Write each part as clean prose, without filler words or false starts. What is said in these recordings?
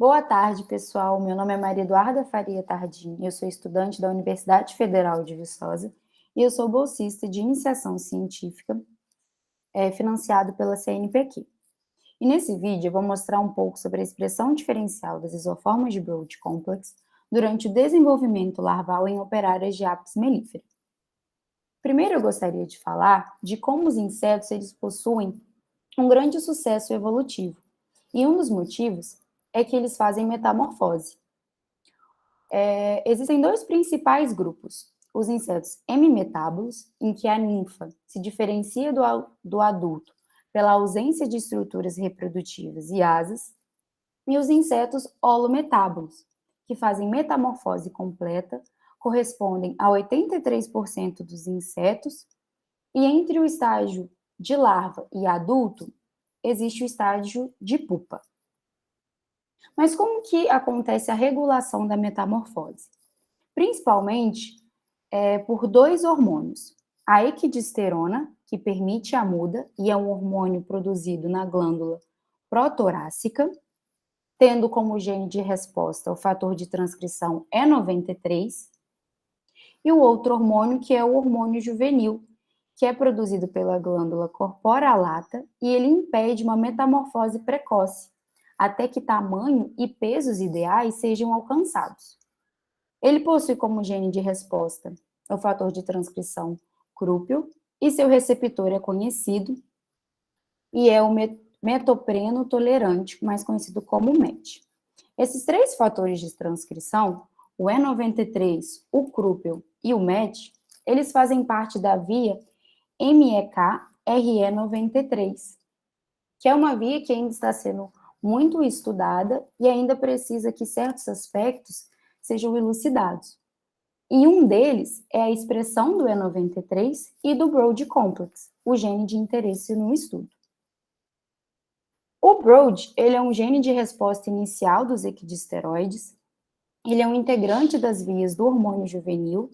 Boa tarde, pessoal. Meu nome é Maria Eduarda Faria Tardim, eu sou estudante da Universidade Federal de Viçosa e eu sou bolsista de iniciação científica financiado pela CNPq. E nesse vídeo eu vou mostrar um pouco sobre a expressão diferencial das isoformas de Broad Complex durante o desenvolvimento larval em operárias de Apis mellifera. Primeiro eu gostaria de falar de como os insetos eles possuem um grande sucesso evolutivo, e um dos motivos é que eles fazem metamorfose. Existem dois principais grupos, os insetos hemimetábolos, em que a ninfa se diferencia do adulto pela ausência de estruturas reprodutivas e asas, e os insetos holometábolos, que fazem metamorfose completa, correspondem a 83% dos insetos, e entre o estágio de larva e adulto, existe o estágio de pupa. Mas como que acontece a regulação da metamorfose? Principalmente por dois hormônios. A equidisterona, que permite a muda e é um hormônio produzido na glândula protorácica, tendo como gene de resposta o fator de transcrição E93, e o outro hormônio que é o hormônio juvenil, que é produzido pela glândula corpora lata e ele impede uma metamorfose precoce, até que tamanho e pesos ideais sejam alcançados. Ele possui como gene de resposta o fator de transcrição crúpio e seu receptor é conhecido e é o metopreno tolerante, mais conhecido como MET. Esses três fatores de transcrição, o E93, o crúpio e o MET, eles fazem parte da via MEK-RE93, que é uma via que ainda está sendo muito estudada e ainda precisa que certos aspectos sejam elucidados. E um deles é a expressão do E93 e do Broad Complex, o gene de interesse no estudo. O Broad, ele é um gene de resposta inicial dos equidisteroides, ele é um integrante das vias do hormônio juvenil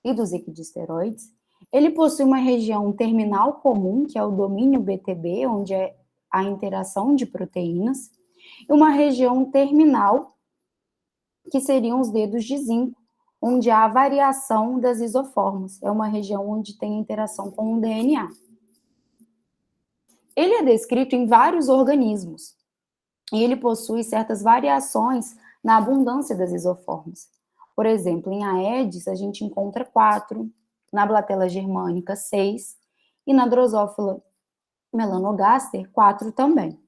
e dos equidisteroides, ele possui uma região terminal comum, que é o domínio BTB, onde é a interação de proteínas, e uma região terminal, que seriam os dedos de zinco, onde há a variação das isoformas. É uma região onde tem interação com o DNA. Ele é descrito em vários organismos, e ele possui certas variações na abundância das isoformas. Por exemplo, em Aedes, a gente encontra 4, na Blatella germânica, 6, e na Drosophila melanogaster, 4 também.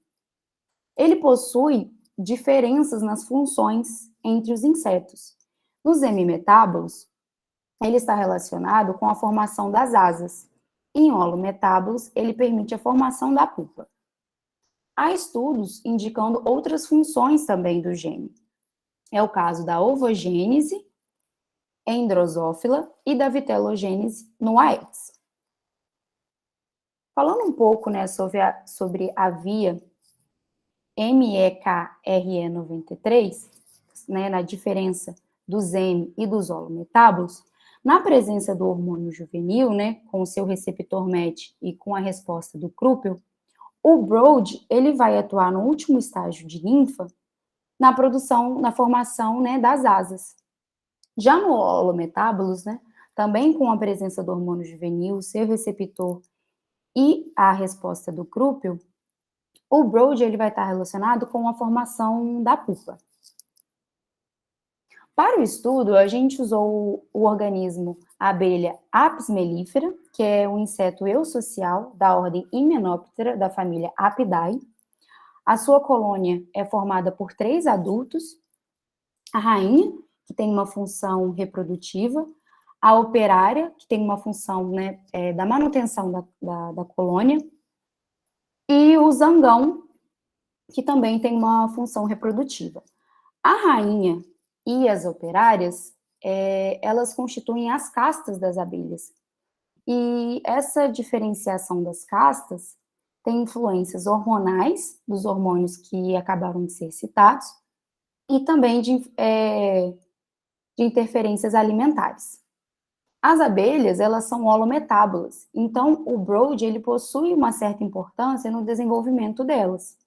Ele possui diferenças nas funções entre os insetos. Nos hemimetábolos, ele está relacionado com a formação das asas. Em holometábolos, ele permite a formação da pupa. Há estudos indicando outras funções também do gene. É o caso da ovogênese em Drosophila e da vitelogênese no Aedes. Falando um pouco, né, sobre a via MEK-RE93, né, na diferença dos M e dos holometábolos, na presença do hormônio juvenil, né, com o seu receptor MET e com a resposta do crúpio, o Broad, ele vai atuar no último estágio de ninfa, na produção, na formação, né, das asas. Já no holometábolos, né, também com a presença do hormônio juvenil, seu receptor e a resposta do crúpio, o Broad ele vai estar relacionado com a formação da pupa. Para o estudo, a gente usou o organismo abelha Apis mellifera, que é um inseto eusocial da ordem Hymenoptera, da família Apidae. A sua colônia é formada por 3 adultos, a rainha, que tem uma função reprodutiva, a operária, que tem uma função, né, da manutenção da colônia, e o zangão, que também tem uma função reprodutiva. A rainha e as operárias, elas constituem as castas das abelhas. E essa diferenciação das castas tem influências hormonais, dos hormônios que acabaram de ser citados, e também de interferências alimentares. As abelhas, elas são holometábolas, então o Broad, ele possui uma certa importância no desenvolvimento delas.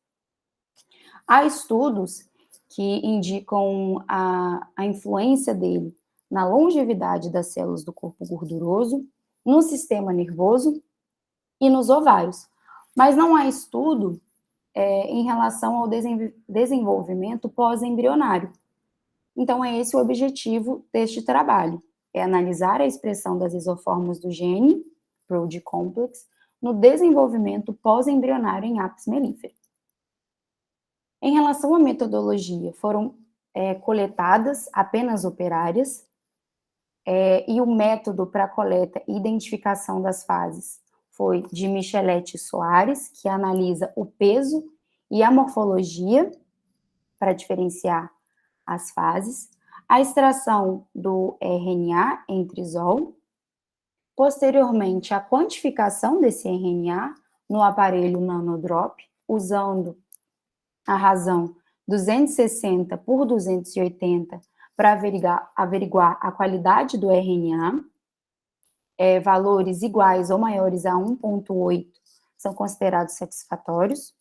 Há estudos que indicam a influência dele na longevidade das células do corpo gorduroso, no sistema nervoso e nos ovários. Mas não há estudo em relação ao desenvolvimento pós-embrionário. Então, é esse o objetivo deste trabalho, é analisar a expressão das isoformas do gene, Broad Complex, no desenvolvimento pós-embrionário em apis mellifera. Em relação à metodologia, foram coletadas apenas operárias, e o método para coleta e identificação das fases foi de Michelet Soares, que analisa o peso e a morfologia para diferenciar as fases, a extração do RNA em trisol, posteriormente a quantificação desse RNA no aparelho nanodrop, usando a razão 260 por 280 para averiguar a qualidade do RNA, valores iguais ou maiores a 1,8 são considerados satisfatórios.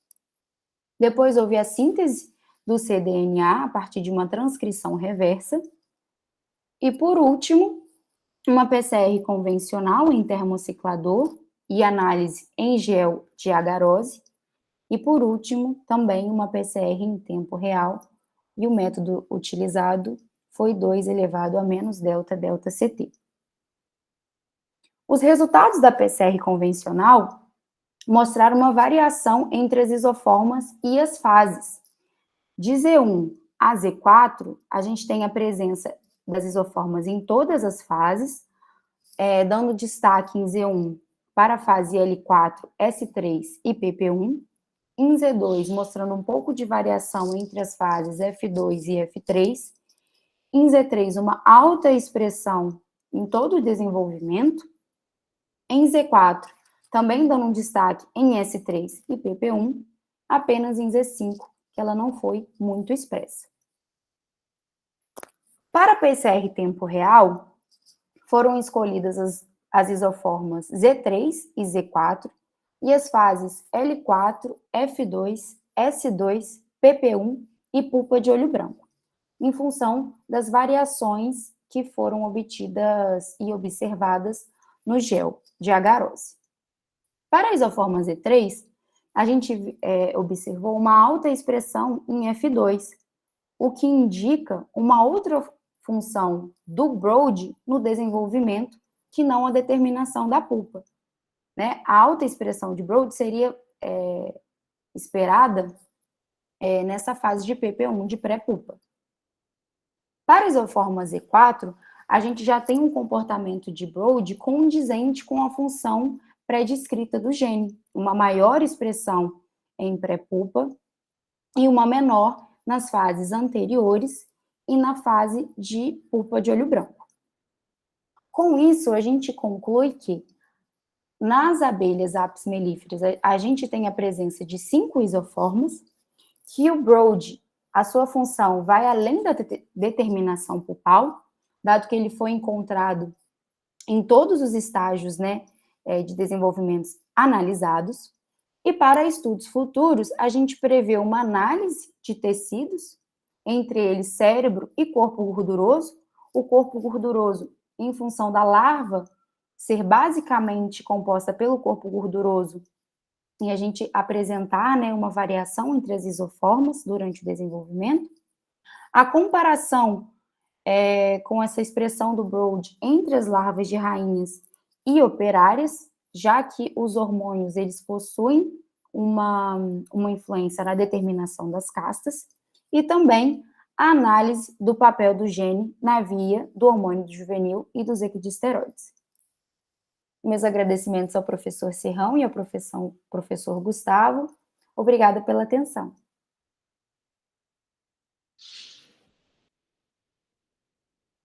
Depois houve a síntese do cDNA a partir de uma transcrição reversa. E por último, uma PCR convencional em termociclador e análise em gel de agarose. E por último, também uma PCR em tempo real, e o método utilizado foi 2 elevado a menos delta CT. Os resultados da PCR convencional mostraram uma variação entre as isoformas e as fases. De Z1 a Z4, a gente tem a presença das isoformas em todas as fases, dando destaque em Z1 para a fase L4, S3 e PP1, em Z2, mostrando um pouco de variação entre as fases F2 e F3, em Z3, uma alta expressão em todo o desenvolvimento, em Z4, também dando um destaque em S3 e PP1, apenas em Z5, que ela não foi muito expressa. Para a PCR tempo real, foram escolhidas as isoformas Z3 e Z4 e as fases L4, F2, S2, PP1 e pulpa de olho branco, em função das variações que foram obtidas e observadas no gel de agarose. Para a isoforma Z3, a gente observou uma alta expressão em F2, o que indica uma outra função do Broad no desenvolvimento, que não a determinação da pulpa. Né? A alta expressão de Broad seria esperada nessa fase de PP1, de pré-pulpa. Para a isoforma Z4, a gente já tem um comportamento de Broad condizente com a função pré-descrita do gene, uma maior expressão em pré-pulpa e uma menor nas fases anteriores e na fase de pulpa de olho branco. Com isso, a gente conclui que nas abelhas apis mellíferas, a gente tem a presença de 5 isoformas, que o Broad, a sua função vai além da determinação pulpal, dado que ele foi encontrado em todos os estágios, né, de desenvolvimento analisados. E para estudos futuros, a gente prevê uma análise de tecidos, entre eles cérebro e corpo gorduroso. O corpo gorduroso, em função da larva ser basicamente composta pelo corpo gorduroso, e a gente apresentar, né, uma variação entre as isoformas durante o desenvolvimento. A comparação com essa expressão do Broad entre as larvas de rainhas e operárias, já que os hormônios eles possuem uma influência na determinação das castas, e também a análise do papel do gene na via do hormônio juvenil e dos equidisteroides. Meus agradecimentos ao professor Serrão e ao professor Gustavo. Obrigada pela atenção.